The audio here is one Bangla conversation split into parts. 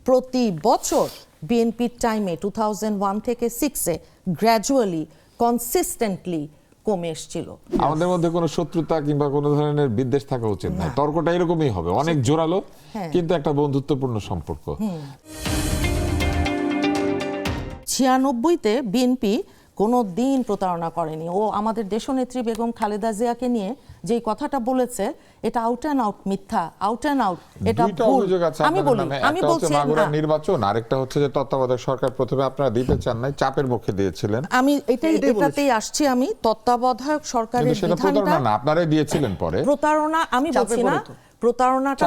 প্রতি বছর বিএনপির টাইমে 2001 থেকে 6-এ গ্র্যাজুয়ালি কনসিস্টেন্টলি কমে এসেছিল। আমাদের মধ্যে কোনো শত্রুতা কিংবা কোনো ধরনের বিদ্বেষ থাকা উচিত নয়, তর্কটা এরকমই হবে, অনেক জোরালো কিন্তু একটা বন্ধুত্বপূর্ণ সম্পর্ক। 96-তে বিএনপি কোনো দিন প্রতারণা করেনি। ও আমাদের দেশনেত্রী বেগম খালেদা জিয়াকে নিয়ে যেই কথাটা বলেছে এটা আউট অ্যান্ড আউট মিথ্যা, আউট অ্যান্ড আউট এটা ভুল। আমি বলছি নির্বাচন, আরেকটা হচ্ছে যে তত্ত্বাবধায়ক সরকার প্রথমে আপনারা দিতে চান নাই, চাপের মুখে দিয়েছিলেন। আমি এটাতেই আসছি। আমি তত্ত্বাবধায়ক সরকারের বিধানটা না আপনারাই দিয়েছিলেন পরে প্রতারণা আমি বলছি না, প্রতারণাটা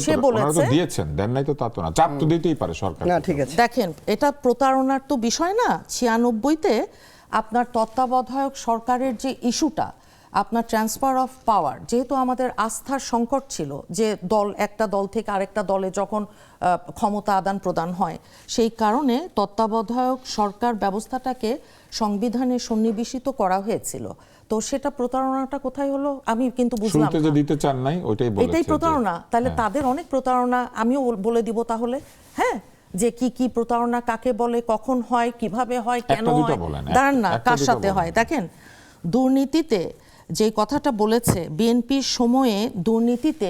সে বলেছে দিয়েছেন, দেন নাই তো তা তো না, চাপ তো দিতেই পারে সরকার। না ঠিক আছে, দেখেন এটা প্রতারণার তো বিষয় না। 96-তে আপনার তত্ত্বাবধায়ক সরকারের যে ইস্যুটা, আপনার ট্রান্সফার অফ পাওয়ার, যেহেতু আমাদের আস্থার সংকট ছিল যে একটা দল থেকে আরেকটা দলে যখন ক্ষমতা আদান প্রদান হয়, সেই কারণে তত্ত্বাবধায়ক সরকার ব্যবস্থাটাকে সংবিধানে সন্নিবেশিত করা হয়েছিল। তো সেটা প্রতারণাটা কোথায় হলো আমি কিন্তু বুঝলাম না। দিতে চান নাই ওইটাই বলেছে, এটাই প্রতারণা। তাহলে তাদের অনেক প্রতারণা আমিও বলে দিব তাহলে, হ্যাঁ, যে কি কি প্রতারণা কাকে বলে, কখন হয়, কিভাবে হয়, কেন হয়, দাঁড়ান না কার সাথে হয়। দেখেন দুর্নীতিতে যে কথাটা বলেছে, বিএনপির সময়ে দুর্নীতিতে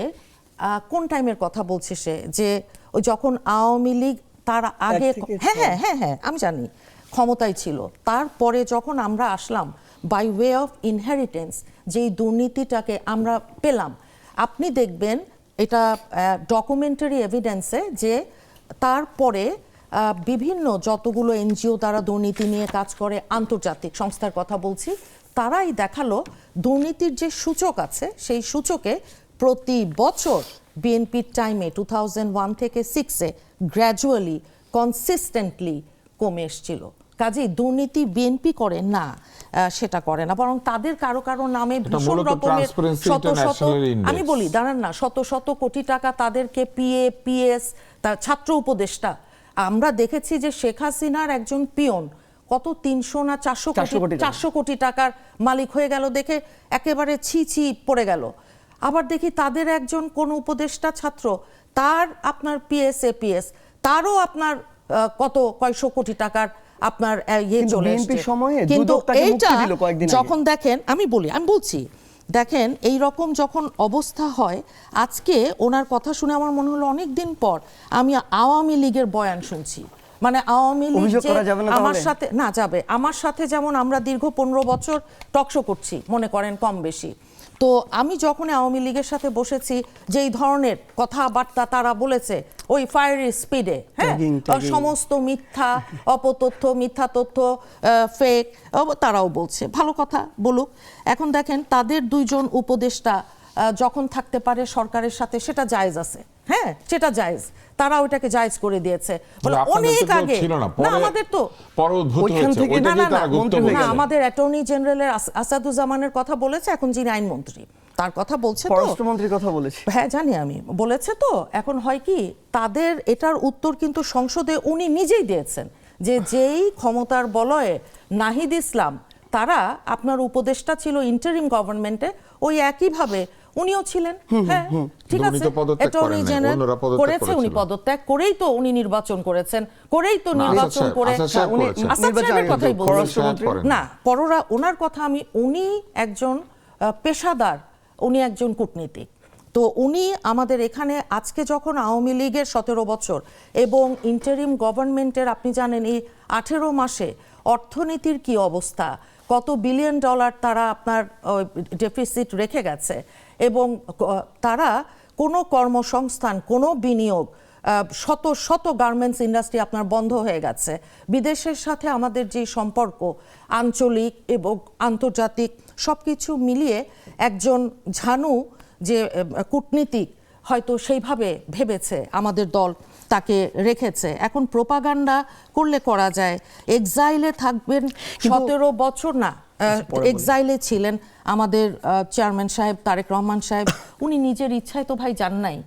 কোন টাইমের কথা বলছে সে, যে ওই যখন আওয়ামী লীগ তার আগে, হ্যাঁ হ্যাঁ হ্যাঁ হ্যাঁ আমি জানি ক্ষমতায় ছিল, তারপরে যখন আমরা আসলাম বাই ওয়ে অফ ইনহেরিটেন্স যেই দুর্নীতিটাকে আমরা পেলাম, আপনি দেখবেন এটা ডকুমেন্টারি এভিডেন্সে যে তারপরে বিভিন্ন যতগুলো এনজিও তারা দুর্নীতি নিয়ে কাজ করে, আন্তর্জাতিক সংস্থার কথা বলছি, তারাই দেখালো দুর্নীতির যে সূচক আছে সেই সূচকে প্রতি বছর বিএনপির টাইমে 2001 থেকে 6-এ গ্র্যাজুয়ালি কনসিস্টেন্টলি কমে এসেছিল। কাজেই দুর্নীতি বিএনপি করে না, সেটা করে না, বরং তাদের কারো কারো নামে ভীষণ রকমের শত শত, আমি বলি দাঁড়ান না, শত শত কোটি টাকা তাদেরকে পিএ পিএস তার ছাত্র উপদেষ্টা, আমরা দেখেছি যে শেখ হাসিনার একজন পিয়ন কত 300 না 400 কোটি টাকার মালিক হয়ে গেল, দেখে একেবারে ছি ছি পড়ে গেল। আবার দেখি তাদের একজন কোন উপদেষ্টা ছাত্র, তার আপনার পিএস এপিএস, তারও আপনার কত কয়শো কোটি টাকার আপনার ইয়ে চলে এসেছে। কিন্তু এইটা যখন দেখেন, আমি বলছি দেখেন এই রকম যখন অবস্থা হয়, আজকে ওনার কথা শুনে আমার মনে হলো অনেক দিন পর আমি আওয়ামী লীগের বয়ান শুনছি। মানে আওয়ামী লীগ আমার সাথে না যাবে, আমার সাথে যেমন আমরা দীর্ঘ 15 বছর টকশো করছি মনে করেন কম বেশি, তো আমি যখন আওয়ামী লীগের সাথে বসেছি যেই ধরনের কথাবার্তা তারা বলেছে ওই ফায়ারি স্পিডে, হ্যাঁ, সমস্ত মিথ্যা অপতথ্য, মিথ্যা তথ্য, ফেক, তারাও বলছে, ভালো কথা বলুক। এখন দেখেন তাদের দুইজন উপদেষ্টা যখন থাকতে পারে সরকারের সাথে, সেটা জায়েজ আছে, হ্যাঁ সেটা জায়েজ, তারা ওইটাকে জায়েজ করে দিয়েছে বলে অনেক আগে। না আমাদের তো আমাদের অ্যাটর্নি জেনারেলের আসাদুজ্জামানের কথা বলেছে, এখন যিনি আইনমন্ত্রী তার কথা বলছে, পররাষ্ট্রমন্ত্রীর কথা বলেছে, হ্যাঁ জানি আমি, বলেছে। তো এখন হয় কি, তাদের এটার উত্তর কিন্তু সংসদে উনি নিজেই দিয়েছেন যে যেই ক্ষমতার বলয়ে নাহিদ ইসলাম তারা আপনার উপদেষ্টা ছিল ইন্টারিম গভর্নমেন্টে, ওই একইভাবে উনিও ছিলেন, হ্যাঁ ঠিক আছে, অ্যাটর্নি জেনারেল করেছে, উনি পদত্যাগ করেই তো উনি নির্বাচন করেছেন, করেই তো নির্বাচন করে কথাই বলছেন না পররা ওনার কথা আমি, উনি একজন পেশাদার, উনি একজন কূটনীতিক। তো উনি আমাদের এখানে আজকে যখন আওয়ামী লীগের 17 বছর এবং ইন্টারিম গভর্নমেন্টের আপনি জানেন এই 18 মাসে অর্থনীতির কি অবস্থা, কত বিলিয়ন ডলার তারা আপনার ডেফিসিট রেখে গেছে, এবং তারা কোনো কর্মসংস্থান, কোনো বিনিয়োগ, শত শত গার্মেন্টস ইন্ডাস্ট্রি আপনার বন্ধ হয়ে গেছে, বিদেশের সাথে আমাদের যে সম্পর্ক আঞ্চলিক এবং আন্তর্জাতিক সব কিছু মিলিয়ে একজন ঝানু যে কূটনীতিক হয়তো সেইভাবে ভেবেছে আমাদের দল তাকে রেখেছে। এখন প্রোপাগান্ডা করলে করা যায়, এক্সাইলে থাকবেন 17 বছর, না এক্সাইলে ছিলেন আমাদের চেয়ারম্যান সাহেব তারেক রহমান সাহেব, উনি নিজের ইচ্ছায় তো ভাই যান নাই।